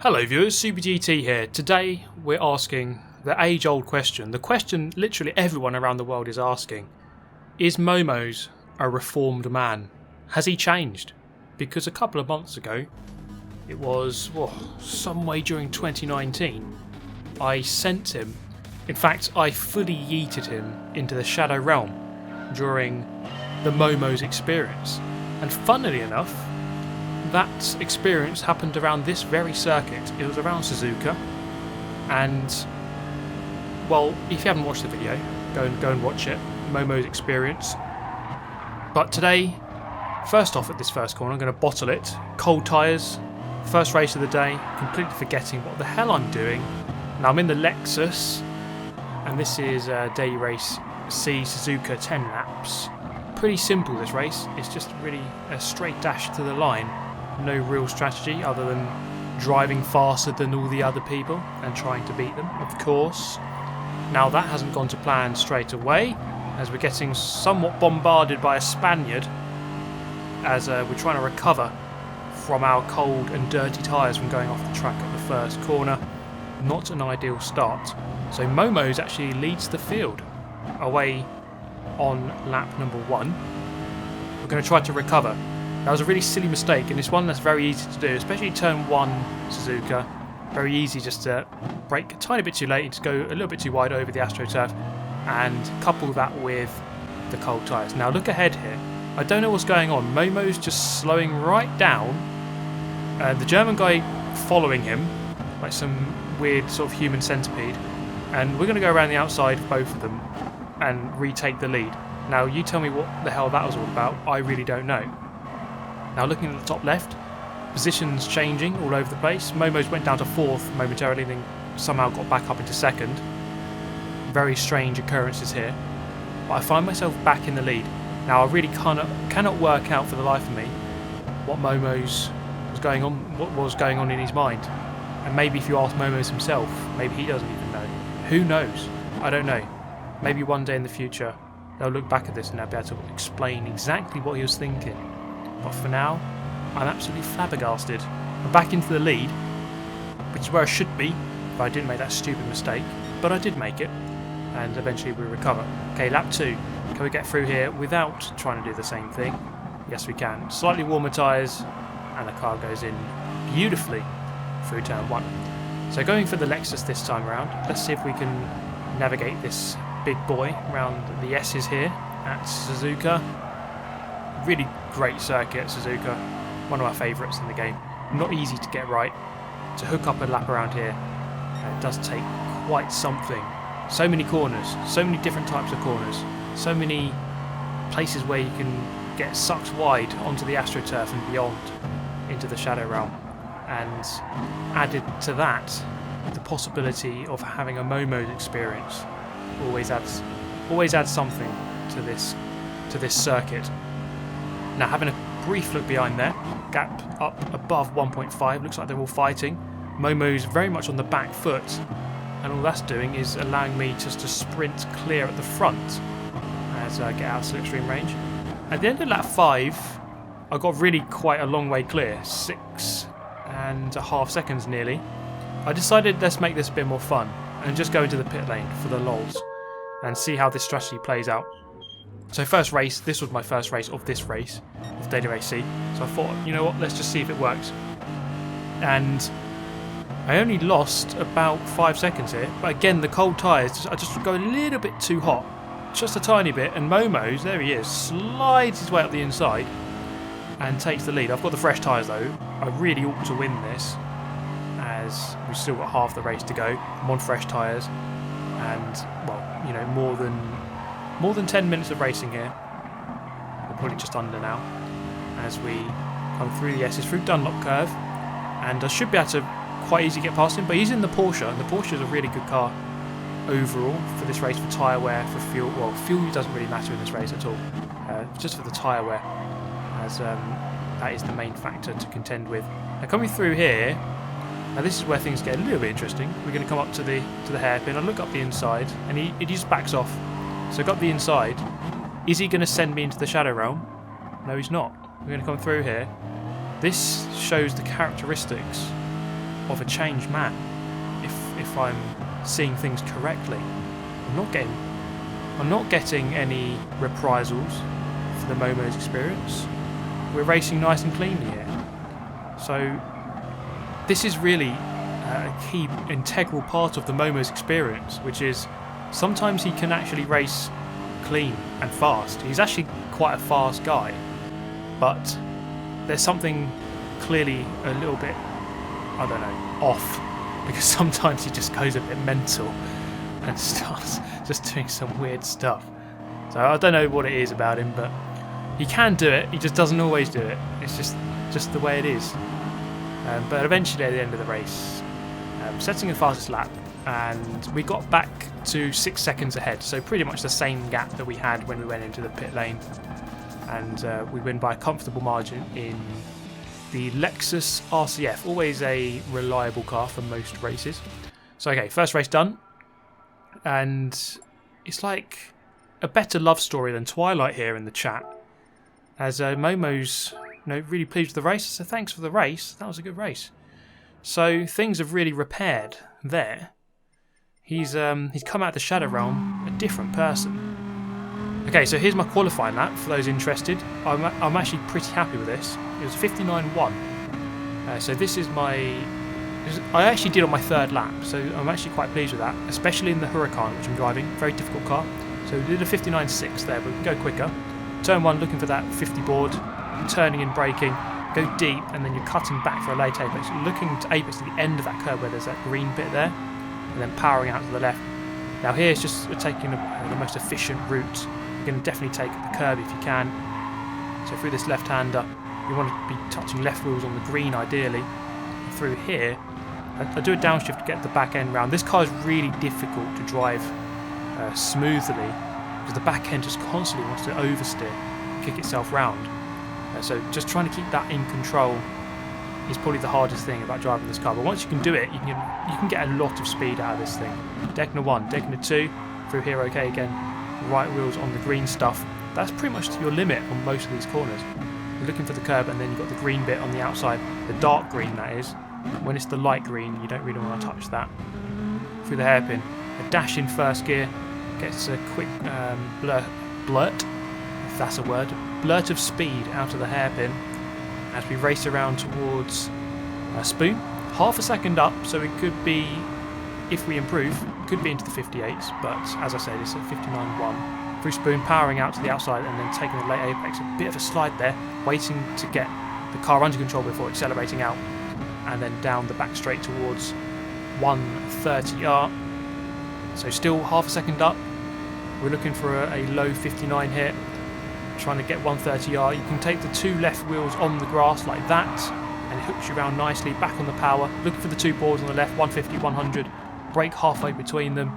Hello viewers, SuperGT here. Today we're asking the age-old question, the question literally everyone around the world is asking. Is Momoz a reformed man? Has he changed? Because a couple of months ago, it was some way during 2019, I sent him, in fact I fully yeeted him into the Shadow Realm during the Momoz Experience. And funnily enough, that experience happened around this very circuit. It was around Suzuka, and well, if you haven't watched the video, go and watch it. Momoz Experience. But today, first off at this first corner, I'm going to bottle it. Cold tyres, first race of the day, completely forgetting what the hell I'm doing. Now I'm in the Lexus, and this is Daily Race C Suzuka 10 laps. Pretty simple this race. It's just really a straight dash to the line. No real strategy other than driving faster than all the other people and trying to beat them, of course. Now that hasn't gone to plan straight away, as we're getting somewhat bombarded by a Spaniard as we're trying to recover from our cold and dirty tyres from going off the track at the first corner. Not an ideal start. So Momoz actually leads the field away on lap number 1. We're going to try to recover. That was a really silly mistake, and it's one that's very easy to do, especially turn 1 Suzuka. Very easy just to brake a tiny bit too late, to go a little bit too wide over the AstroTurf, and couple that with the cold tyres. Now look ahead here. I don't know what's going on. Momo's just slowing right down. The German guy following him, like some weird sort of human centipede. And we're going to go around the outside of both of them and retake the lead. Now you tell me what the hell that was all about. I really don't know. Now looking at the top left, positions changing all over the place. Momoz went down to 4th momentarily, then somehow got back up into 2nd. Very strange occurrences here. But I find myself back in the lead. Now I really cannot work out for the life of me what Momoz was going on, what was going on in his mind. And maybe if you ask Momoz himself, maybe he doesn't even know. Who knows? I don't know. Maybe one day in the future they'll look back at this and they'll be able to explain exactly what he was thinking. But for now, I'm absolutely flabbergasted. I'm back into the lead, which is where I should be if I didn't make that stupid mistake. But I did make it, and eventually we recover. Okay, lap 2. Can we get through here without trying to do the same thing? Yes, we can. Slightly warmer tyres, and the car goes in beautifully through turn 1. So going for the Lexus this time around. Let's see if we can navigate this big boy around the S's here at Suzuka. Really great circuit, Suzuka. One of my favourites in the game. Not easy to get right. To hook up a lap around here, it does take quite something. So many corners, so many different types of corners, so many places where you can get sucked wide onto the AstroTurf and beyond into the Shadow Realm. And added to that, the possibility of having a Momoz experience always adds something to this circuit. Now having a brief look behind there, gap up above 1.5, looks like they're all fighting. Momo's very much on the back foot, and all that's doing is allowing me just to sprint clear at the front as I get out of slipstream range. At the end of lap 5, I got really quite a long way clear, 6.5 seconds nearly. I decided let's make this a bit more fun and just go into the pit lane for the lols and see how this strategy plays out. So first race, this was my first race of this race, of Daily Race C. So I thought, you know what, let's just see if it works. And I only lost about 5 seconds here. But again, the cold tyres, I just go a little bit too hot. Just a tiny bit. And Momoz, there he is, slides his way up the inside and takes the lead. I've got the fresh tyres though. I really ought to win this, as we've still got half the race to go. I'm on fresh tyres. And, well, you know, more than 10 minutes of racing here. We're probably just under now as we come through the S's, through Dunlop Curve, and I should be able to quite easily get past him, but he's in the Porsche, and the Porsche is a really good car overall for this race, for tyre wear, for fuel. Well, fuel doesn't really matter in this race at all, just for the tyre wear, as that is the main factor to contend with. Now coming through here, now this is where things get a little bit interesting. We're going to come up to the hairpin. I look up the inside, and he just backs off. So I got the inside. Is he going to send me into the Shadow Realm? No, he's not. We're going to come through here. This shows the characteristics of a changed man, if I'm seeing things correctly. I'm not getting any reprisals for the Momoz Experience. We're racing nice and cleanly here. So this is really a key integral part of the Momoz Experience, which is sometimes he can actually race clean and fast. He's actually quite a fast guy, but there's something clearly a little bit, I don't know, off, because sometimes he just goes a bit mental and starts just doing some weird stuff. So I don't know what it is about him, but he can do it, he just doesn't always do it. It's just the way it is. But eventually at the end of the race, setting the fastest lap, and we got back to 6 seconds ahead, so pretty much the same gap that we had when we went into the pit lane, and we win by a comfortable margin in the Lexus RCF, always a reliable car for most races. So okay, first race done, and it's like a better love story than Twilight here in the chat, as Momo's really pleased with the race, so thanks for the race, that was a good race. So things have really repaired there. He's come out of the Shadow Realm a different person. Okay, so here's my qualifying lap for those interested. I'm actually pretty happy with this. It was 59.1. So this is I actually did on my third lap, so I'm actually quite pleased with that, especially in the Huracan, which I'm driving. Very difficult car. So we did a 59.6 there, but we can go quicker. Turn 1, looking for that 50 board, turning and braking, go deep, and then you're cutting back for a late apex. You're looking to apex to the end of that curve where there's that green bit there, and then powering out to the left. Now here it's just taking the most efficient route. You're going to definitely take the curb if you can. So through this left-hander, you want to be touching left wheels on the green ideally. Through here, I do a downshift to get the back end round. This car is really difficult to drive smoothly, because the back end just constantly wants to oversteer, kick itself round. So just trying to keep that in control is probably the hardest thing about driving this car. But once you can do it, you can get a lot of speed out of this thing. Degner 1, Degner 2, through here okay again. Right wheels on the green stuff. That's pretty much your limit on most of these corners. You're looking for the curb, and then you've got the green bit on the outside, the dark green that is. When it's the light green, you don't really want to touch that. Through the hairpin, a dash in first gear, gets a quick blurt, if that's a word, blurt of speed out of the hairpin as we race around towards Spoon. Half a second up, so it could be, if we improve, could be into the 58s, but as I said, it's at 59.1. Through Spoon, powering out to the outside and then taking the late apex, a bit of a slide there, waiting to get the car under control before accelerating out, and then down the back straight towards 130R. So still half a second up. We're looking for a low 59 here, trying to get 130R. You can take the two left wheels on the grass like that, and it hooks you around nicely, back on the power, looking for the two boards on the left, 150, 100, brake halfway between them,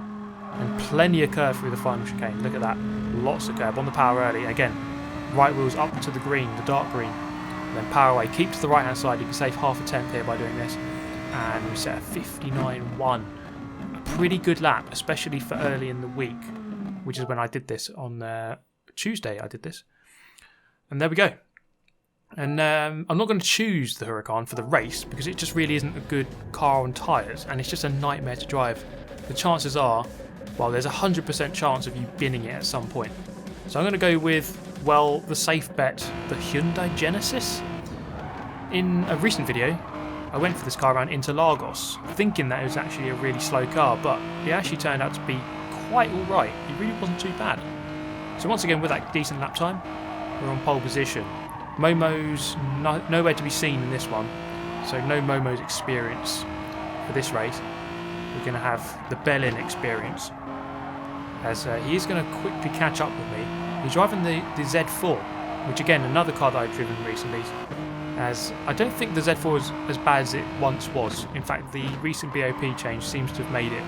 and plenty of curve through the final chicane. Look at that, lots of curve on the power early. Again, right wheels up to the green, the dark green, and then power away, keep to the right hand side. You can save half a tenth here by doing this, and we set a 59.1. A pretty good lap, especially for early in the week, which is when I did this on Tuesday. I did this, and there we go. And I'm not going to choose the Huracan for the race because it just really isn't a good car on tyres, and it's just a nightmare to drive. The chances are, well, there's a 100% chance of you binning it at some point. So I'm going to go with, well, the safe bet, the Hyundai Genesis. In a recent video, I went for this car around Interlagos, thinking that it was actually a really slow car, but it actually turned out to be quite alright. It really wasn't too bad. So once again, with that decent lap time, we're on pole position. Momo's nowhere to be seen in this one, so no Momoz Experience for this race. We're going to have the Billeck Experience, as he is going to quickly catch up with me. He's driving the Z4, which again, another car that I've driven recently, as I don't think the Z4 is as bad as it once was. In fact, the recent BOP change seems to have made it.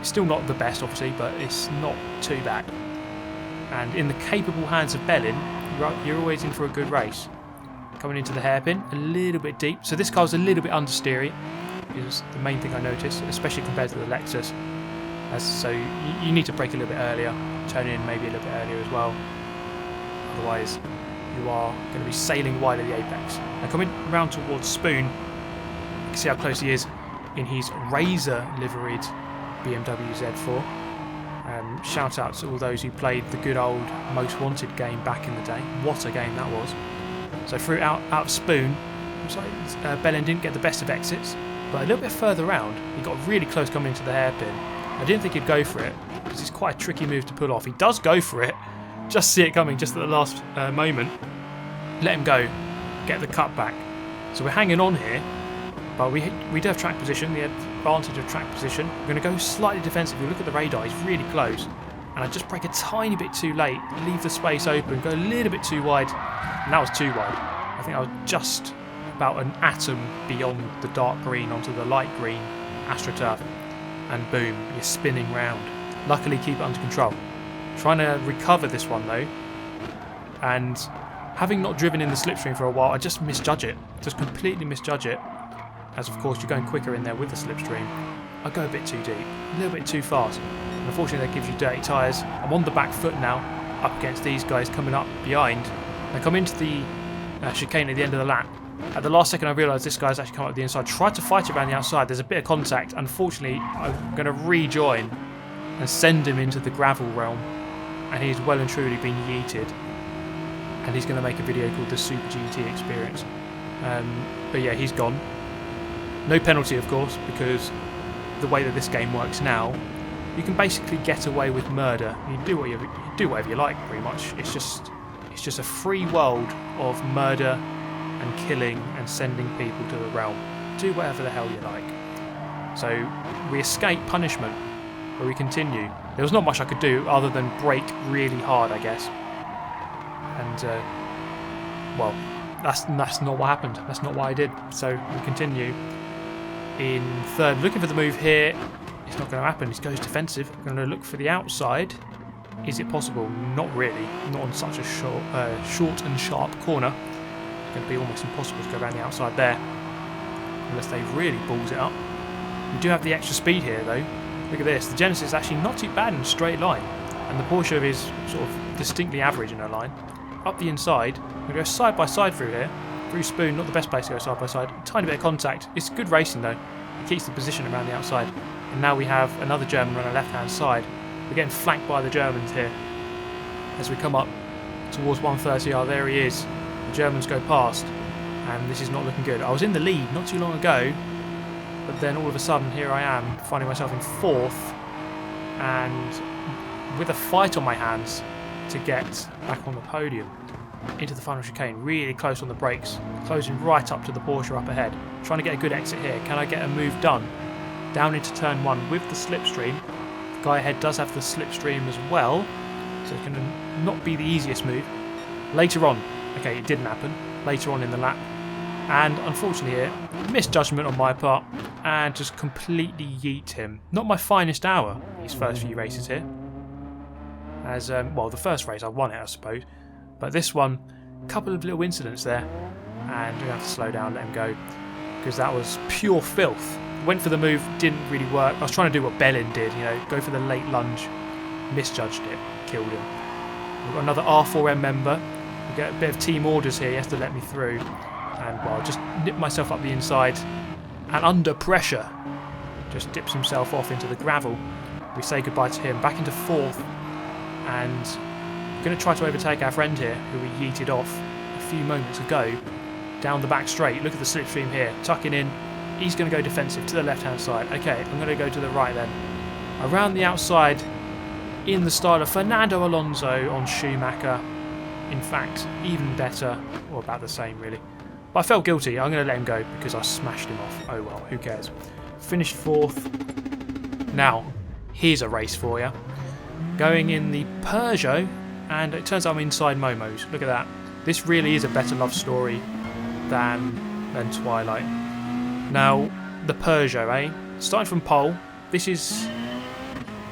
It's still not the best, obviously, but it's not too bad. And in the capable hands of Bellin, you're always in for a good race. Coming into the hairpin, a little bit deep. So this car's a little bit understeery, is the main thing I noticed, especially compared to the Lexus. So you need to brake a little bit earlier, turn in maybe a little bit earlier as well. Otherwise, you are going to be sailing wide of the apex. Now coming around towards Spoon, can see how close he is in his razor liveried BMW Z4. Shout out to all those who played the good old Most Wanted game back in the day. What a game that was. So through out of Spoon, looks like Bellin didn't get the best of exits, but a little bit further round he got really close coming into the hairpin. I didn't think he'd go for it because it's quite a tricky move to pull off. He does go for it, just see it coming just at the last moment. Let him go, get the cut back. So we're hanging on here, but we do have track position, the advantage of track position. We're going to go slightly defensive. If you look at the radar, he's really close. And I just brake a tiny bit too late, leave the space open, go a little bit too wide, and that was too wide. I think I was just about an atom beyond the dark green onto the light green AstroTurf, and boom, you're spinning round. Luckily keep it under control. Trying to recover this one though, and having not driven in the slipstream for a while, I just misjudge it, just completely misjudge it, as of course you're going quicker in there with the slipstream. I go a bit too deep, a little bit too fast. Unfortunately that gives you dirty tyres. I'm on the back foot now, up against these guys coming up behind. I come into the chicane at the end of the lap. At the last second I realised this guy's actually come up the inside. Tried to fight it around the outside, there's a bit of contact. Unfortunately I'm going to rejoin and send him into the gravel realm. And he's well and truly been yeeted. And he's going to make a video called the Super GT Experience. But yeah, he's gone. No penalty of course, because the way that this game works now, you can basically get away with murder. You do whatever you like, pretty much. It's just a free world of murder and killing and sending people to the realm. Do whatever the hell you like. So we escape punishment, but we continue. There was not much I could do other than brake really hard, I guess. And well, that's not what happened. That's not what I did. So we continue in third, looking for the move here. It's not going to happen. He goes defensive. I'm going to look for the outside. Is it possible? Not really. Not on such a short and sharp corner. It's going to be almost impossible to go around the outside there, unless they really balls it up. We do have the extra speed here, though. Look at this. The Genesis is actually not too bad in a straight line, and the Porsche is sort of distinctly average in a line. Up the inside, we're going to go side by side through here. Through Spoon, not the best place to go side by side. Tiny bit of contact. It's good racing, though. It keeps the position around the outside. And now we have another German on the left-hand side. We're getting flanked by the Germans here. As we come up towards 130R, there he is. The Germans go past, and this is not looking good. I was in the lead not too long ago, but then all of a sudden here I am, finding myself in fourth, and with a fight on my hands to get back on the podium. Into the final chicane, really close on the brakes, closing right up to the Porsche up ahead. Trying to get a good exit here. Can I get a move done? Down into turn one with the slipstream. The guy ahead does have the slipstream as well, so it's going to not be the easiest move. Later on, okay, it didn't happen. Later on in the lap, and unfortunately here, misjudgment on my part, and just completely yeet him. Not my finest hour, these first few races here. As well, the first race I won it, I suppose. But this one, a couple of little incidents there, and we have to slow down, let him go, because that was pure filth. Went for the move, didn't really work. I was trying to do what Bellin did, go for the late lunge, misjudged it, killed him. We've got another R4M member. We get a bit of team orders here, he has to let me through, and well, just nip myself up the inside, and under pressure, just dips himself off into the gravel. We say goodbye to him, back into fourth, and going to try to overtake our friend here, who we yeeted off a few moments ago, down the back straight. Look at the slipstream here, tucking in. He's going to go defensive to the left-hand side. Okay, I'm going to go to the right then. Around the outside, in the style of Fernando Alonso on Schumacher. In fact, even better, or about the same really. But I felt guilty. I'm going to let him go because I smashed him off. Oh well, who cares. Finished fourth. Now, here's a race for you. Going in the Peugeot, and it turns out I'm inside Momoz. Look at that. This really is a better love story than Twilight. Now, the Peugeot, starting from pole, this is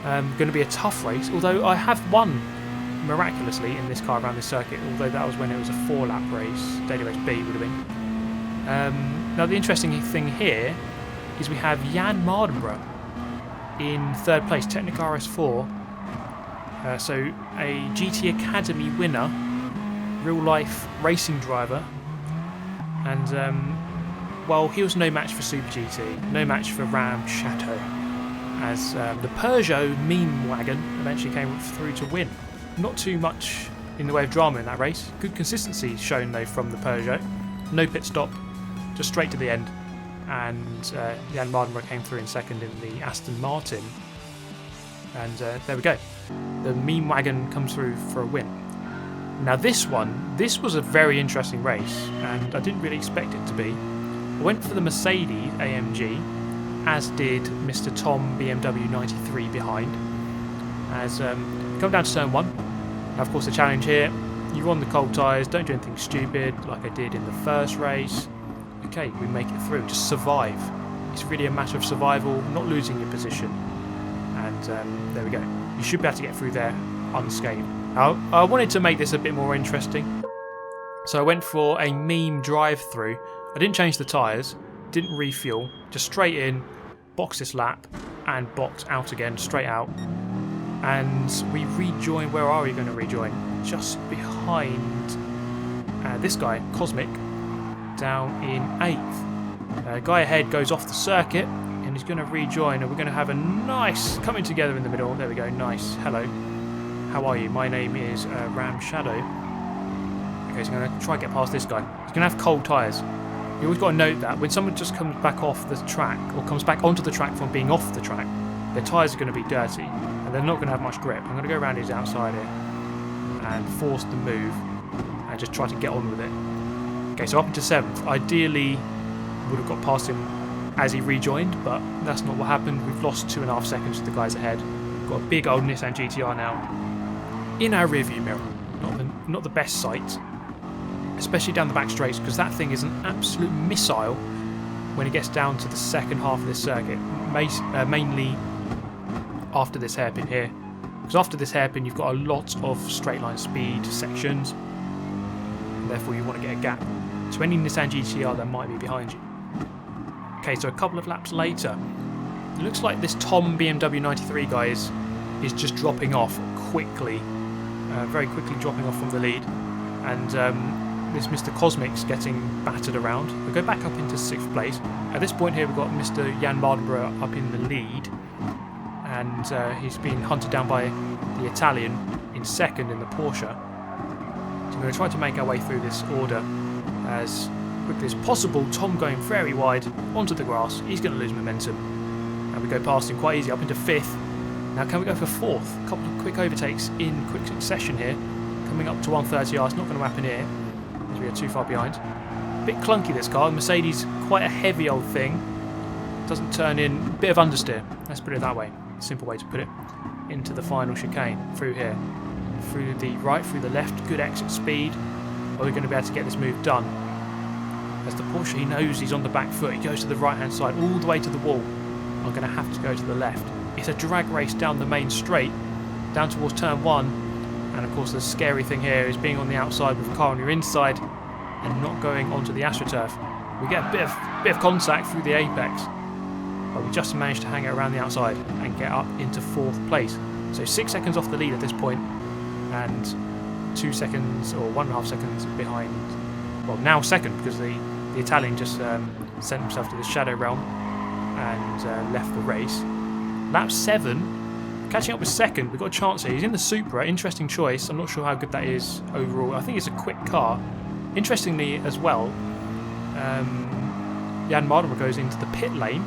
going to be a tough race, although I have won miraculously in this car around this circuit, although that was when it was a 4-lap race. Daily race B would have been. Now, the interesting thing here is we have Jan Mardenborough in third place, Technic RS4. So a GT Academy winner, real life racing driver, and well, he was no match for Super GT, no match for Ram Shadow, as the Peugeot meme wagon eventually came through to win. Not too much in the way of drama in that race. Good consistency shown though from the Peugeot. No pit stop, just straight to the end. And Jan Mardenborough came through in second in the Aston Martin. And there we go. The meme wagon comes through for a win. Now this was a very interesting race, and I didn't really expect it to be. I went for the Mercedes AMG, as did Mr. Tom BMW 93 behind. As come down to turn 1. Now of course the challenge here, you're on the cold tyres, don't do anything stupid like I did in the first race. Okay, we make it through, just survive. It's really a matter of survival, not losing your position. And there we go. You should be able to get through there unscathed. Now, I wanted to make this a bit more interesting, so I went for a meme drive-through. I didn't change the tyres, didn't refuel, just straight in, box this lap, and box out again, straight out. And we rejoin. Where are we going to rejoin? Just behind this guy, Cosmic, down in 8th. Guy ahead goes off the circuit, and he's going to rejoin, and we're going to have a nice coming together in the middle. There we go, nice. Hello. How are you? My name is Ram Shadow. Okay, so I'm going to try and get past this guy. He's going to have cold tyres. You always got to note that when someone just comes back off the track, or comes back onto the track from being off the track, their tyres are going to be dirty, and they're not going to have much grip. I'm going to go around his outside here, and force the move, and just try to get on with it. Okay, so up into 7th. Ideally, would have got past him as he rejoined, but that's not what happened. We've lost 2.5 seconds to the guys ahead. Got a big old Nissan GTR now in our rearview mirror. Not the best sight, especially down the back straights, because that thing is an absolute missile when it gets down to the second half of this circuit, mainly after this hairpin here. Because after this hairpin you've got a lot of straight line speed sections, and therefore you want to get a gap. So any Nissan GTR that might be behind you. Okay, so a couple of laps later, it looks like this Tom BMW 93 guy is just dropping off quickly, very quickly dropping off from the lead, and this Mr. Cosmic's getting battered around. We go back up into 6th place. At this point here we've got Mr. Jan Mardenborough up in the lead, and he's being hunted down by the Italian in 2nd in the Porsche. So we're going to try to make our way through this order as quickly as possible. Tom going very wide onto the grass. He's going to lose momentum. And we go past him quite easy up into 5th. Now can we go for 4th? A couple of quick overtakes in quick succession here. Coming up to 130R. It's not going to happen here, as we are too far behind. A bit clunky this car. Mercedes, quite a heavy old thing. Doesn't turn in. A bit of understeer. Let's put it that way. Simple way to put it. Into the final chicane. Through here. Through the right, through the left. Good exit speed. Are we going to be able to get this move done? As the Porsche, he knows he's on the back foot. He goes to the right hand side all the way to the wall. I'm going to have to go to the left. It's a drag race down the main straight, down towards turn 1. And of course the scary thing here is being on the outside with the car on your inside and not going onto the AstroTurf. We get a bit of contact through the apex, but we just managed to hang it around the outside and get up into 4th place. So 6 seconds off the lead at this point, and 2 seconds or 1.5 seconds behind. Well, now 2nd, because the Italian just sent himself to the shadow realm and left the race. Lap 7, catching up with 2nd. We've got a chance here. He's in the Supra. Interesting choice. I'm not sure how good that is overall. I think it's a quick car. Interestingly as well, Jan Mardenborough goes into the pit lane,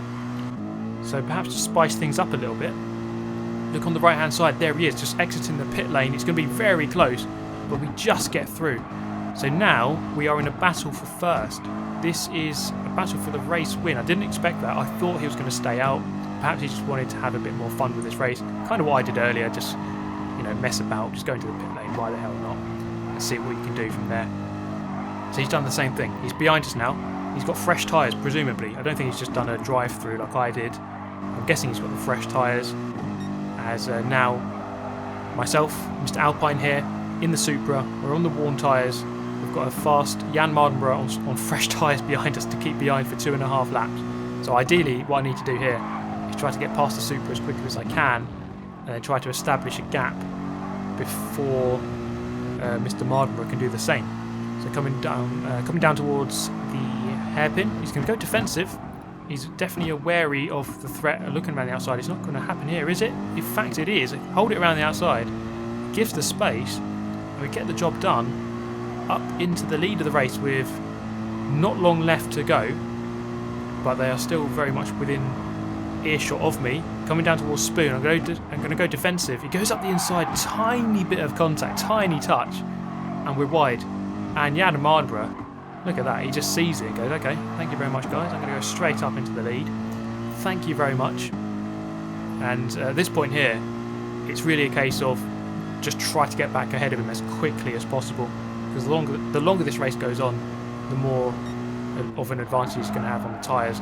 so perhaps to spice things up a little bit. Look on the right hand side, there he is, just exiting the pit lane. It's going to be very close, but we just get through. So now we are in a battle for 1st. This is a battle for the race win. I didn't expect that. I thought he was going to stay out. Perhaps he just wanted to have a bit more fun with this race. Kind of what I did earlier, just mess about, just go into the pit lane, why the hell not, and see what you can do from there. So he's done the same thing. He's behind us now. He's got fresh tyres, presumably. I don't think he's just done a drive-through like I did. I'm guessing he's got the fresh tyres. As now, myself, Mr. Alpine here, in the Supra. We're on the worn tyres. We've got a fast Jan Mardenborough on fresh tyres behind us to keep behind for 2.5 laps. So ideally, what I need to do here is try to get past the Supra as quickly as I can, and then try to establish a gap before Mr. Mardenborough can do the same. So coming down towards the hairpin. He's going to go defensive. He's definitely wary of the threat looking around the outside. It's not going to happen here, is it? In fact, it is. Hold it around the outside. Gives the space. And we get the job done. Up into the lead of the race with not long left to go. But they are still very much within earshot of me. Coming down towards Spoon. I'm going to go defensive. He goes up the inside. Tiny bit of contact. Tiny touch. And we're wide. And Jan Marlborough, look at that, he just sees it and goes, okay, thank you very much guys, I'm going to go straight up into the lead. Thank you very much. And at this point here, it's really a case of just try to get back ahead of him as quickly as possible. Because the longer this race goes on, the more of an advantage he's going to have on the tyres.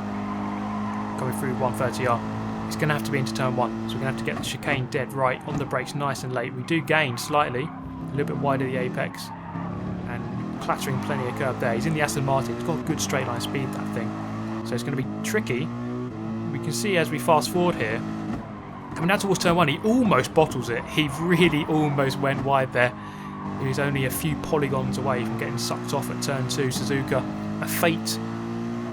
Coming through 130R, he's going to have to be into turn 1. So we're going to have to get the chicane dead right, on the brakes nice and late. We do gain slightly, a little bit wide of the apex. Clattering plenty of curb there. He's in the Aston Martin. He's got good straight line speed, that thing. So it's going to be tricky. We can see as we fast forward here, coming down towards turn 1, he almost bottles it. He really almost went wide there. He was only a few polygons away from getting sucked off at turn 2. Suzuka, a fate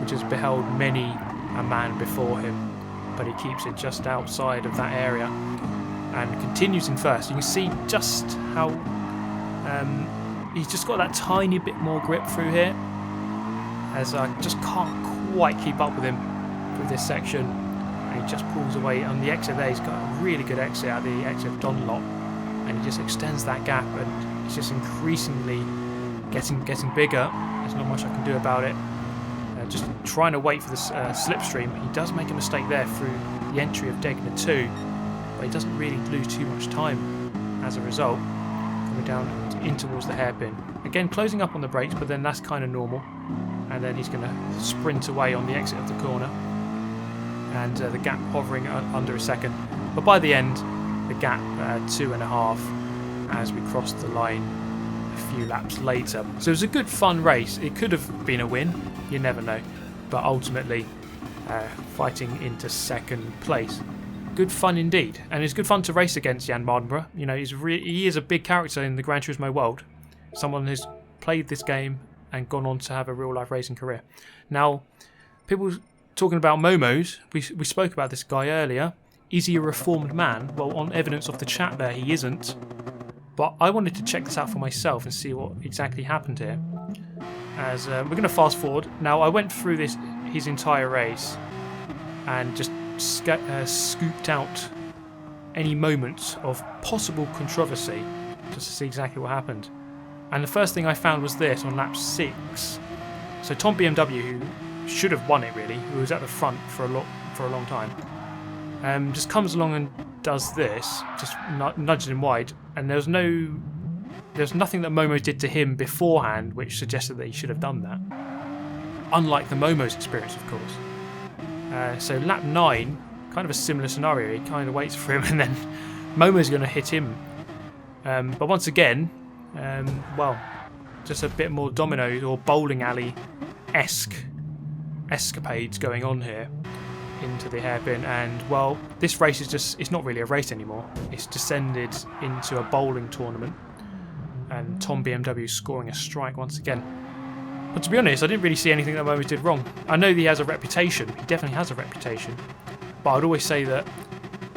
which has beheld many a man before him, but he keeps it just outside of that area and continues in first. You can see just how he's just got that tiny bit more grip through here, as I just can't quite keep up with him through this section, and he just pulls away on the exit there. He's got a really good exit at the exit of Dunlop, and he just extends that gap, and it's just increasingly getting bigger. There's not much I can do about it. Just trying to wait for this slipstream. He does make a mistake there through the entry of Degner 2, but he doesn't really lose too much time as a result. Coming down in towards the hairpin. Again, closing up on the brakes, but then that's kind of normal. And then he's going to sprint away on the exit of the corner. And the gap hovering under a second. But by the end, the gap 2.5 as we crossed the line a few laps later. So it was a good fun race. It could have been a win. You never know. But ultimately, fighting into second place. Good fun indeed, and it's good fun to race against Jan Mardenborough. You know, he is a big character in the Gran Turismo world. Someone who's played this game and gone on to have a real life racing career. Now, people talking about Momoz, we spoke about this guy earlier. Is he a reformed man? Well, on evidence of the chat there, he isn't. But I wanted to check this out for myself and see what exactly happened here. As we're going to fast forward. Now, I went through his entire race and just scooped out any moments of possible controversy just to see exactly what happened. And the first thing I found was this on lap 6. So Tom BMW, who should have won it really, who was at the front for a long time, just comes along and does this, just nudged him wide, and there's nothing that Momo did to him beforehand which suggested that he should have done that. Unlike the Momoz Experience, of course. So lap 9, kind of a similar scenario. He kind of waits for him and then Momo's going to hit him. But once again, well, just a bit more domino or bowling alley-esque escapades going on here into the hairpin. And, well, this race is it's not really a race anymore. It's descended into a bowling tournament. And Tom BMW scoring a strike once again. But to be honest, I didn't really see anything that Momoz did wrong. I know he has a reputation. He definitely has a reputation. But I'd always say that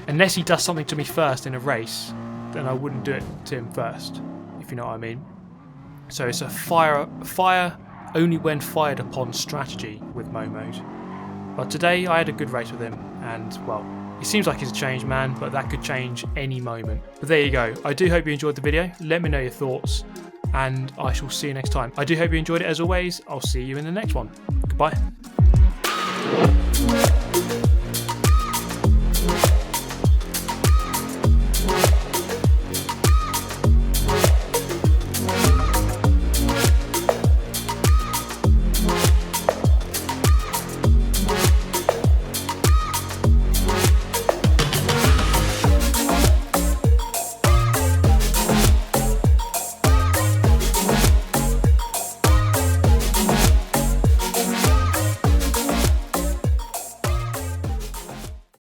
unless he does something to me first in a race, then I wouldn't do it to him first, if you know what I mean. So it's a fire only when fired upon strategy with Momoz. But today I had a good race with him, and well, it seems like he's a changed man, but that could change any moment. But there you go. I do hope you enjoyed the video. Let me know your thoughts, and I shall see you next time. I do hope you enjoyed it as always. I'll see you in the next one. Goodbye.